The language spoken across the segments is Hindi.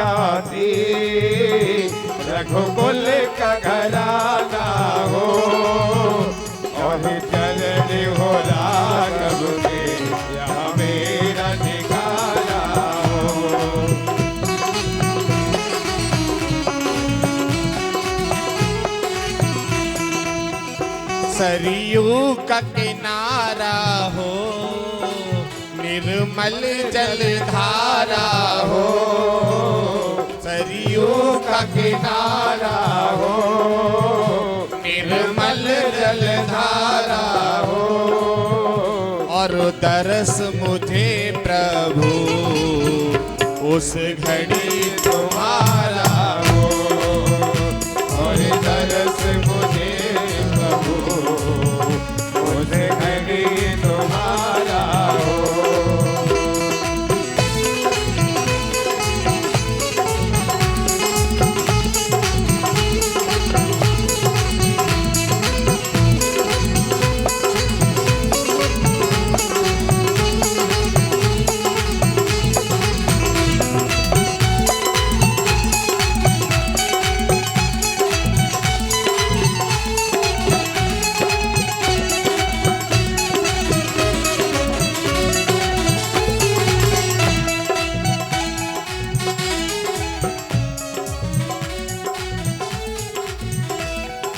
आती, रघुकुल का घराना हो और चरण हो राघव के, यहाँ मेरा ठिकाना हो। सरयू का किनारा हो, निर्मल जलधारा हो, सरयू का किनारा हो, निर्मल जलधारा हो और दरस मुझे प्रभु उस घड़ी तुम्हारा हो, और दरस मुझे प्रभु उस घड़ी तुम्हारा हो।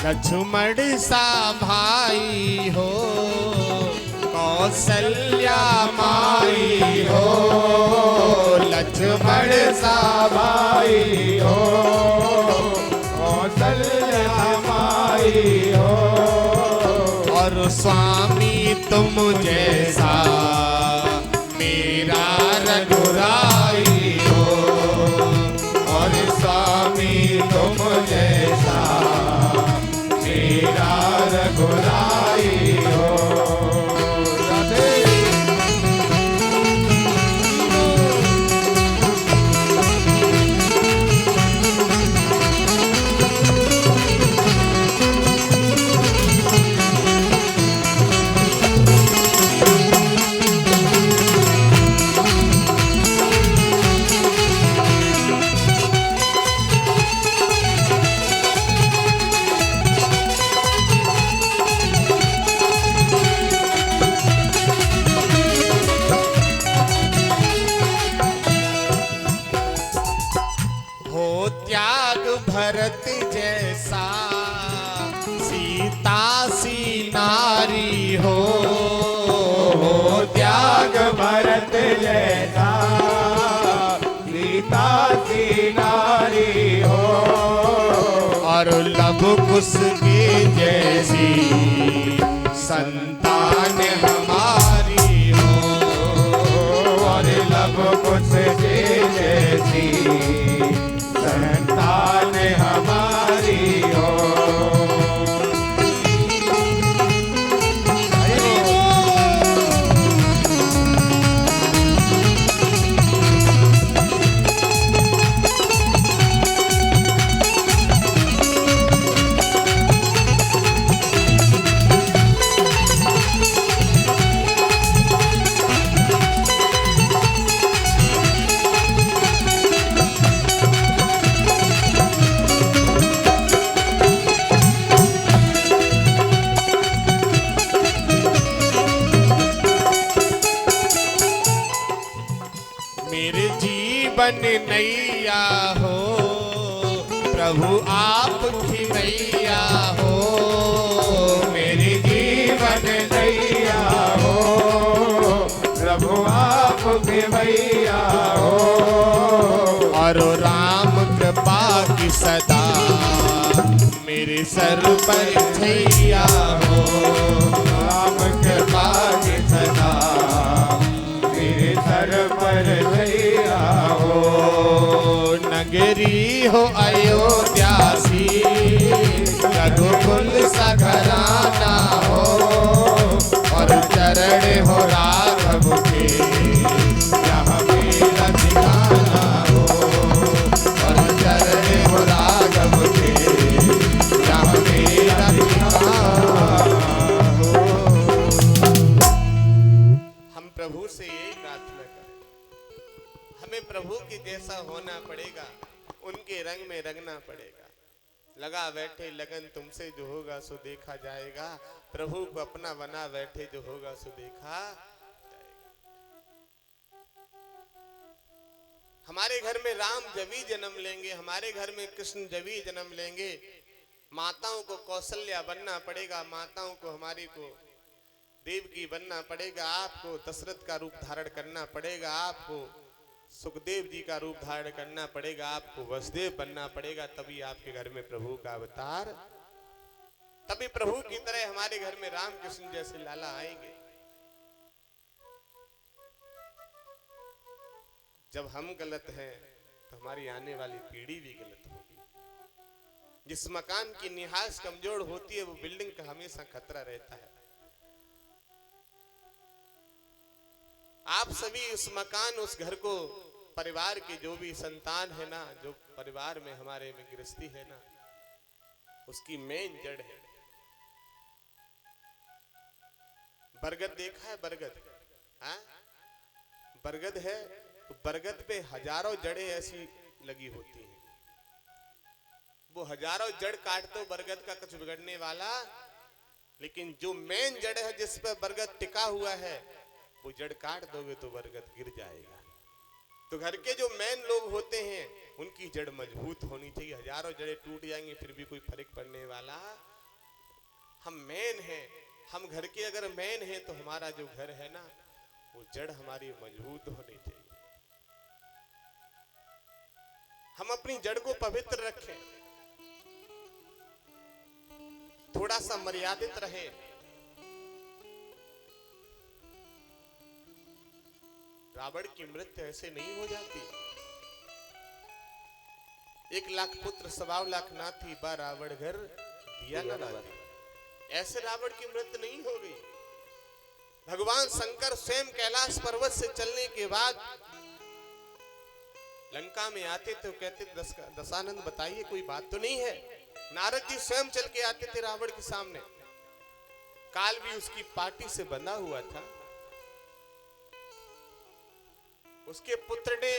लक्ष्मण सा भाई हो, कौशल्या माई हो, लक्ष्मण सा भाई हो, कौशल्या माई हो और स्वामी तुम जैसा मेरा रघुराई हो, और स्वामी तुम जैसा मेरा रघुराई हो। भरत जैसा सीता सी नारी हो, त्याग भरत जैसा सीता सी नारी हो, और लव कुश के जैसी संतान हमारी हो, और लव कुश के जैसी संतान हमारी हो। मेरे जीवन नैया हो, प्रभु आपकी नैया हो, मेरे जीवन नैया हो, प्रभु आपकी मैया हो, और राम कृपा की सदा मेरे सर पर छैया हो, राम कृपा की सदा मेरे सर पर छैया हो। नगरी हो अयोध्या सी, रघुकुल सा घराना हो, और चरण हो राघव के, यहाँ मेरा ठिकाना हो, और चरण हो राघव के, यहाँ मेरा ठिकाना हो। हम प्रभु से यही प्रार्थना करें, हमें प्रभु के जैसा होना पड़ेगा, उनके रंग में रंगना पड़ेगा। लगा बैठे लगन तुमसे जो होगा सो देखा जाएगा, प्रभु को अपना बना बैठे जो होगा सो देखा जाएगा। हमारे घर में राम जब ही जन्म लेंगे, हमारे घर में कृष्ण जब ही जन्म लेंगे, माताओं को कौशल्या बनना पड़ेगा, माताओं को हमारी को देवकी बनना पड़ेगा, आपको दशरथ का रूप धारण करना पड़ेगा, आपको सुखदेव जी का रूप धारण करना पड़ेगा, आपको वसुदेव बनना पड़ेगा, तभी आपके घर में प्रभु का अवतार, तभी प्रभु की तरह हमारे घर में राम कृष्ण जैसे लाला आएंगे। जब हम गलत हैं तो हमारी आने वाली पीढ़ी भी गलत होगी। जिस मकान की निहास कमजोर होती है वो बिल्डिंग का हमेशा खतरा रहता है। आप सभी उस मकान, उस घर को, परिवार के जो भी संतान है ना, जो परिवार में हमारे में गृहस्थी है ना, उसकी मेन जड़ है। बरगद देखा है? बरगद, हाँ, बरगद है तो बरगद पे हजारों जड़ें ऐसी लगी होती हैं। वो हजारों जड़ काट दो बरगद का कुछ बिगड़ने वाला, लेकिन जो मेन जड़ है जिस पर बरगद टिका हुआ है, वो जड़ काट दोगे तो बरगद गिर जाएगा। तो घर के जो मेन लोग होते हैं उनकी जड़ मजबूत होनी चाहिए। हजारों जड़ें टूट जाएंगी फिर भी कोई फर्क पड़ने वाला। हम मेन हैं, हम घर के अगर मेन हैं तो हमारा जो घर है ना, वो जड़ हमारी मजबूत होनी चाहिए। हम अपनी जड़ को पवित्र रखें, थोड़ा सा मर्यादित रहे। रावण की मृत्यु ऐसे नहीं हो जाती। 1 लाख पुत्र 1.25 लाख नाथी, बा रावण घर दिया न लाती। ऐसे रावण की मृत्यु नहीं हो गई। भगवान शंकर स्वयं कैलाश पर्वत से चलने के बाद लंका में आते तो कहते दशानंद बताइए कोई बात तो नहीं है। नारद जी स्वयं चल के आते थे रावण के सामने। काल भी उसकी पार्टी से बंधा हुआ था। उसके पुत्र ने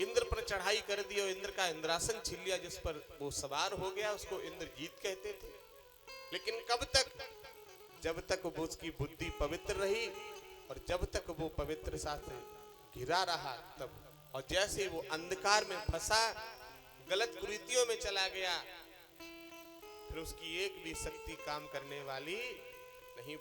इंद्र पर चढ़ाई कर दी और इंद्र का इंद्रासन छीन लिया, जिस पर वो सवार हो गया। उसको इंद्रजीत कहते थे। लेकिन कब तक? जब तक वो उसकी बुद्धि पवित्र रही और जब तक वो पवित्र साथ घिरा रहा तब। और जैसे वो अंधकार में फंसा, गलत कुरीतियों में चला गया, फिर उसकी एक भी शक्ति काम करने वाली नहीं।